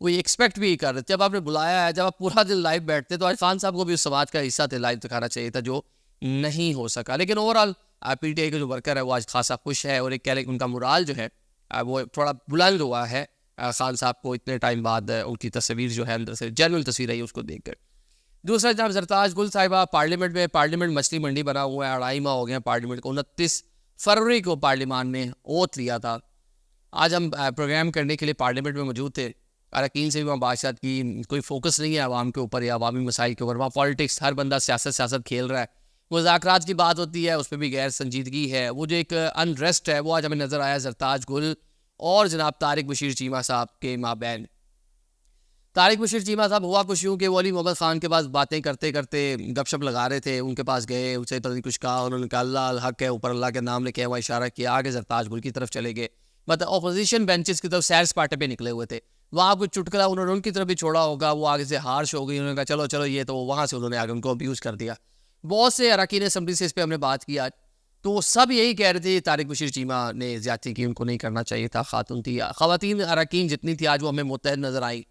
وہ ایکسپیکٹ بھی کر رہے تھے. جب آپ نے بلایا ہے, جب آپ پورا دن لائیو بیٹھتے تو آج خان صاحب کو بھی اس سماج کا حصہ تھے, لائیو دکھانا چاہیے تھا, جو نہیں ہو سکا. لیکن over all P T I کا جو ورکر ہے وہ آج خاصا خوش ہے, اور ایک کہہ لیں کہ ان کا مرال جو ہے وہ تھوڑا بلند ہوا ہے خان صاحب کو اتنے ٹائم بعد ان کی تصویر جو ہے اندر سے جینوئن تصویر ہے اس کو دیکھ کر. دوسرا جناب زرتاج گل صاحبہ پارلیمنٹ مچھلی منڈی بنا ہوا ہے, 2.5 ماہ ہو گئے ہیں پارلیمنٹ کو. 29 فروری کو پارلیمان نے اوتھ لیا تھا. آج ہم پروگرام کرنے کے لیے پارلیمنٹ میں موجود تھے, اراکین سے بھی وہاں بات کی. کوئی فوکس نہیں ہے عوام کے اوپر یا عوامی مسائل کے اوپر, وہاں پالیٹکس, ہر بندہ سیاست کھیل رہا ہے. مذاکرات کی بات ہوتی ہے اس پہ بھی غیر سنجیدگی ہے. وہ جو ایک انریسٹ ہے وہ آج ہمیں نظر آیا زرتاج گل اور جناب طارق بشیر چیمہ صاحب کے مابین. طارق بشیر چیمہ صاحب ہوا کچھ یوں کہ وہ علی محمد خان کے پاس باتیں کرتے کرتے گپ شپ لگا رہے تھے, ان کے پاس گئے, ان سے کچھ کہا, انہوں نے کہا اللہ الحق ہے, اوپر اللہ کے نام لے کے وہاں اشارہ کیا, آگے زرتاج گل کی طرف چلے گئے. مطلب اپوزیشن بینچز کی طرف سیر سپاٹے پہ نکلے ہوئے تھے, وہاں کچھ چٹکلا انہوں نے ان کی طرف بھی چھوڑا ہوگا, وہ آگے سے ہارش ہو گئی, انہوں نے کہا چلو یہ تو, وہاں سے انہوں نے آگے ان کو ابیوز کر دیا. بہت سے اراکین اسمبلی سے اس پہ ہم نے بات کی آج, تو وہ سب یہی کہہ رہے تھے طارق بشیر چیمہ نے زیادتی کی, ان کو نہیں کرنا چاہیے تھا, خاتون تھی. خواتین اراکین جتنی تھی آج وہ ہمیں متحد نظر آئیں,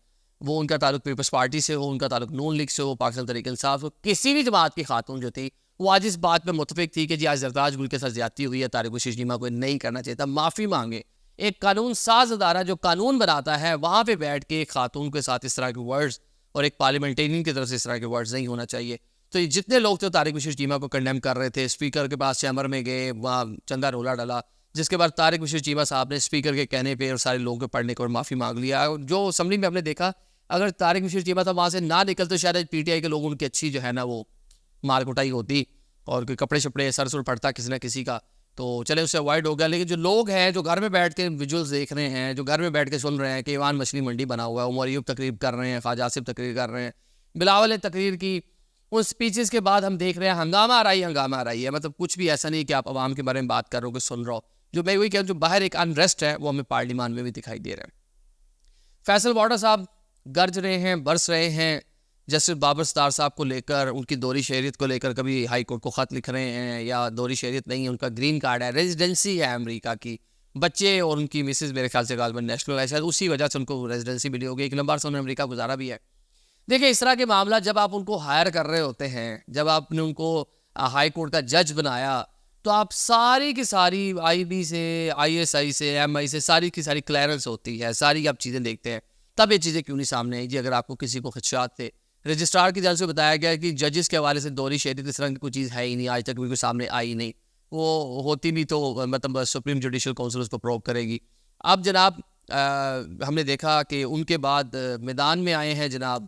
وہ ان کا تعلق پیپلز پارٹی سے ہو, ان کا تعلق نون لیگ سے ہو, پاکستان تحریک انصاف ہو, کسی بھی جماعت کی خاتون جو تھی وہ آج اس بات پہ متفق تھی کہ جی آج زرتاج گل کے ساتھ زیادتی ہوئی ہے, طارق بشیر چیمہ کو نہیں کرنا چاہیے تھا, معافی مانگے. ایک قانون ساز ادارہ جو قانون بناتا ہے وہاں پہ بیٹھ کے ایک خاتون کے ساتھ اس طرح کے ورڈز, اور ایک پارلیمنٹرین کی طرف سے اس طرح کے ورڈز نہیں ہونا چاہیے. تو یہ جتنے لوگ تھے طارق بشیر چیمہ کو کنڈیم کر رہے تھے, اسپیکر کے پاس چیمبر میں گئے, وہاں چندہ رولا ڈالا, جس کے بعد طارق بشیر چیمہ صاحب نے اسپیکر کے کہنے پہ اور سارے لوگوں کے پڑھنے کو معافی مانگ لیا. جو اسمبلی میں ہم نے دیکھا, اگر طارق بشیر چیمہ صاحب وہاں سے نہ نکلتے تو شاید پی ٹی آئی کے لوگوں کی اچھی جو ہے نا وہ مار کٹائی ہوتی, اور کوئی کپڑے شپڑے سر پڑتا کسی نہ کسی کا, تو چلے اس سے اوائڈ ہو گیا. لیکن جو لوگ ہیں جو گھر میں بیٹھ کے ویژولز دیکھ رہے ہیں, جو گھر میں بیٹھ کے سن رہے ہیں کہ ایوان مچھلی منڈی بنا ہوا ہے, عمر ایوب تقریر کر رہے ہیں, خواجہ آصف تقریر کر رہے ہیں, بلاول نے تقریر کی, ان سپیچز کے بعد ہم دیکھ رہے ہیں ہنگامہ آ رہی ہے. مطلب کچھ بھی ایسا نہیں کہ آپ عوام کے بارے میں بات کر رہے ہو کہ سن رہا ہو. جو میں وہی کہہ رہا ہوں, جو باہر ایک انریسٹ ہے وہ ہمیں پارلیمان میں بھی دکھائی دے رہا ہے. فیصل وارڈا صاحب گرج رہے ہیں, برس رہے ہیں جسٹس بابر ستار صاحب کو لے کر, ان کی دوہری شہریت کو لے کر. کبھی ہائی کورٹ کو خط لکھ رہے ہیں, یا دوہری شہریت نہیں ہے, ان کا گرین کارڈ ہے, ریزیڈنسی ہے امریکہ کی, بچے اور ان کی مسز میرے خیال سے غالباً نیشنل ہے, شاید اسی وجہ سے ان کو ریزیڈنسی ملی ہوگی, ایک لمبا عرصہ انہوں نے امریکہ گزارا بھی ہے. دیکھیں اس طرح کے معاملات جب آپ ان کو ہائر کر رہے ہوتے ہیں, جب آپ نے ان کو ہائی کورٹ کا جج بنایا, تو آپ ساری کی ساری آئی بی سے, آئی ایس آئی سے, ایم آئی سے ساری کی ساری کلیئرنس ہوتی ہے, ساری آپ چیزیں دیکھتے ہیں. تب یہ چیزیں کیوں نہیں سامنے آئی جی؟ اگر آپ کو کسی کو خدشات تھے, رجسٹرار کی جانب سے بتایا گیا کہ ججز کے حوالے سے دوہری شہریت اس طرح کی کوئی چیز ہے ہی نہیں, آج تک بھی کوئی سامنے آئی نہیں, وہ ہوتی بھی تو مطلب سپریم جوڈیشل کونسل اس کو پروو کرے گی. اب جناب ہم نے دیکھا کہ ان کے بعد میدان میں آئے ہیں جناب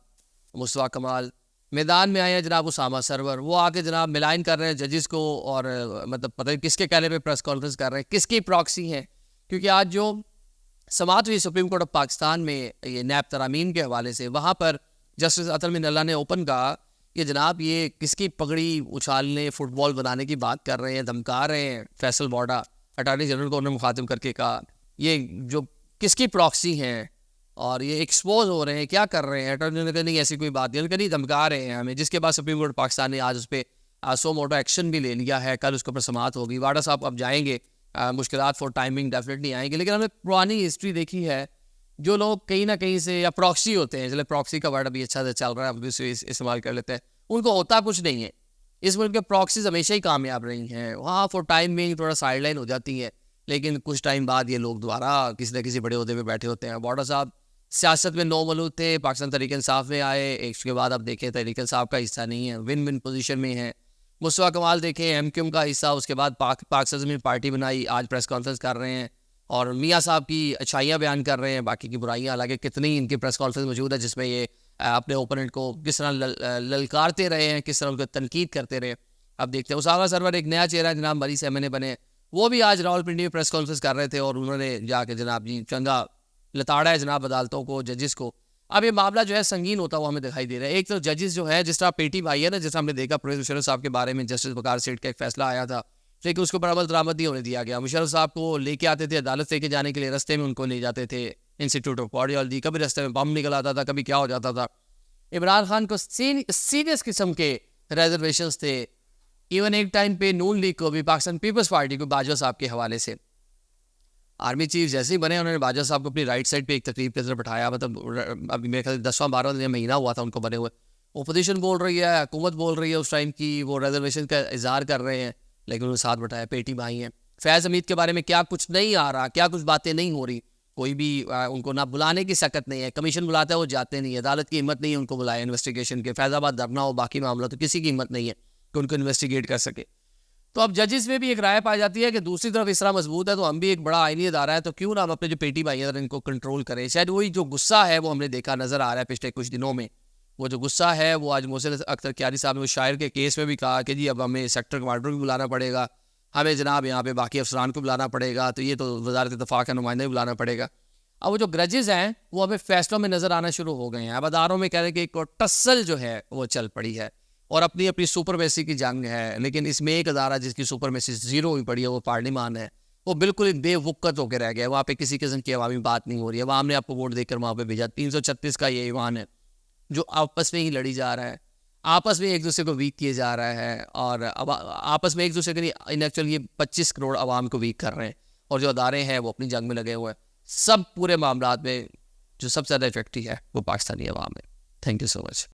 مصطفیٰ کمال, میدان میں آئے ہیں جناب اسامہ سرور, وہ آ کے جناب ملائن کر رہے ہیں ججز کو, اور مطلب پتہ نہیں کس کے کہنے پہ پریس کانفرنس کر رہے ہیں, کس کی پراکسی ہیں. کیونکہ آج جو سماعت ہوئی سپریم کورٹ آف پاکستان میں یہ نیب ترامین کے حوالے سے, وہاں پر جسٹس اطہر من اللہ نے اوپن کہا کہ جناب یہ کس کی پگڑی اچھالنے, فٹ بال بنانے کی بات کر رہے ہیں, دھمکا رہے ہیں. فیصل وارڈا اٹارنی جنرل کو انہوں نے مخاطب کر کے کہا یہ جو کس کی پراکسی ہیں, اور یہ ایکسپوز ہو رہے ہیں, کیا کر رہے ہیں. اٹارنی جنرل نے کہا نہیں ایسی کوئی بات نہیں, نہیں دھمکا رہے ہیں ہمیں, جس کے بعد سپریم کورٹ پاکستان نے آج اس پہ سو موٹو ایکشن بھی لے لیا ہے. کل اس کے اوپر سماعت ہوگی. وارڈا صاحب اب جائیں گے, مشکلات فور ٹائمنگ ڈیفینیٹلی آئیں گے, لیکن ہم نے پرانی ہسٹری دیکھی ہے, جو لوگ کہیں نہ کہیں سے یا پراکسی ہوتے ہیں, چلے پراکسی کا ورڈ ابھی اچھا سے چل رہا ہے, اب اسے استعمال کر لیتے ہیں, ان کو ہوتا کچھ نہیں ہے. اس ملک کے پراکسیز ہمیشہ ہی کامیاب رہی ہیں, وہاں فور ٹائمنگ تھوڑا سائڈ لائن ہو جاتی ہے, لیکن کچھ ٹائم بعد یہ لوگ دوبارہ کسی نہ کسی بڑے عہدے پہ بیٹھے ہوتے ہیں. وارڈا صاحب سیاست میں نو ملود تھے, پاکستان تحریک انصاف میں آئے, ایک کے بعد اب دیکھیں تحریک انصاف کا حصہ نہیں ہے, ون ون پوزیشن میں ہیں. مصطفیٰ کمال دیکھیں ایم کیو ایم کا حصہ, اس کے بعد پاک سرزمین پارٹی بنائی, آج پریس کانفرنس کر رہے ہیں, اور میاں صاحب کی اچھائیاں بیان کر رہے ہیں, باقی کی برائیاں. حالانکہ کتنی ان کی پریس کانفرنس موجود ہے جس میں یہ اپنے اوپوننٹ کو کس طرح للکارتے رہے ہیں, کس طرح ان کو تنقید کرتے رہے. اب دیکھتے ہیں. اسامہ سرور ایک نیا چہرہ جناب مری سے MNA بنے, وہ بھی آج راولپنڈی میں پریس کانفرنس کر رہے تھے, اور انہوں نے جا کے جناب جی چنگا لتاڑا ہے جناب عدالتوں کو, ججز کو. اب یہ معاملہ جو ہے سنگین ہوتا ہوا ہمیں دکھائی دے رہا ہے. ایک تو ججز جو ہے, جس طرح پیٹی بھائی ہے نا, جس طرح ہم نے دیکھا پروفیسر مشرف صاحب کے بارے میں جسٹس وقار سیٹھ کا ایک فیصلہ آیا تھا, لیکن اس کو پر عمل درآمد نہیں ہونے دیا گیا. مشرف صاحب کو لے کے آتے تھے عدالت لے کے جانے کے لیے, رستے میں ان کو لے جاتے تھے انسٹیٹیوٹ آف کارڈیالوجی, کبھی رستے میں بم نکل آتا تھا, کبھی کیا ہو جاتا تھا. عمران خان کو سیریس قسم کے ریزرویشنز تھے, ایون ایک ٹائم پہ نون لیگ کو بھی, پاکستان پیپلز پارٹی کو باجوہ صاحب کے حوالے سے. آرمی چیف جیسے ہی بنے انہوں نے باجوہ صاحب کو اپنی رائٹ سائڈ پہ ایک تقریب کے اندر بٹھایا. مطلب ابھی میرے خیال 10واں 12واں مہینہ ہوا تھا ان کو بنے ہوئے. اپوزیشن بول رہی ہے, حکومت بول رہی ہے اس ٹائم کی, وہ ریزرویشن کا اظہار کر رہے ہیں, لیکن انہوں نے ساتھ بٹھایا, پیٹی بھائی ہیں. فیض حمید کے بارے میں کیا کچھ نہیں آ رہا, کیا کچھ باتیں نہیں ہو رہی, کوئی بھی ان کو نہ بلانے کی سکت نہیں ہے. کمیشن بلاتا ہے وہ جاتے نہیں, عدالت کی ہمت نہیں ہے ان کو بلائے انویسٹیگیشن کے. فیض آباد دھرنا ہو, باقی معاملہ, تو کسی کی ہمت نہیں ہے کہ ان کو انویسٹیگیٹ کر سکے. تو اب ججز میں بھی ایک رائے پائی جاتی ہے کہ دوسری طرف اس طرح مضبوط ہے تو ہم بھی ایک بڑا آئینی ادارہ ہے, تو کیوں نہ ہم اپنے جو پیٹی بھائی ہیں ان کو کنٹرول کریں. شاید وہی جو غصہ ہے وہ ہم نے دیکھا نظر آ رہا ہے پچھلے کچھ دنوں میں. وہ جو غصہ ہے وہ آج محسن اختر کیاری صاحب نے شاعر کے کیس میں بھی کہا کہ جی اب ہمیں سیکٹر کمانڈر بھی بلانا پڑے گا, ہمیں جناب یہاں پہ باقی افسران کو بلانا پڑے گا, تو یہ تو وزارت دفاع کا نمائندہ بھی بلانا پڑے گا. اب وہ جو گرجز ہیں وہ ہمیں فیصلوں میں نظر آنا شروع ہو گئے ہیں. اب اداروں میں کہہ رہے ہیں کہ ایک ٹسل جو ہے وہ چل پڑی ہے اور اپنی اپنی سپرمیسی کی جنگ ہے. لیکن اس میں ایک ادارہ جس کی سپرمیسی زیرو ہوئی پڑی ہے وہ پارلیمان ہے, وہ بالکل بے وقت ہو کے رہ گیا. وہاں پہ کسی قسم کی عوامی بات نہیں ہو رہی ہے. عوام نے آپ کو ووٹ دے کر وہاں پہ بھیجا. 336 کا یہ ایوان ہے جو آپس میں ہی لڑی جا رہا ہے, آپس میں ایک دوسرے کو ویک کیے جا رہا ہے, اور اب آپس میں ایک دوسرے کے ان ایکچوئل یہ 25 کروڑ عوام کو ویک کر رہے ہیں, اور جو ادارے ہیں وہ اپنی جنگ میں لگے ہوئے ہیں. سب پورے معاملات میں جو سب سے زیادہ افیکٹو ہے وہ پاکستانی عوام ہے. Thank you so much.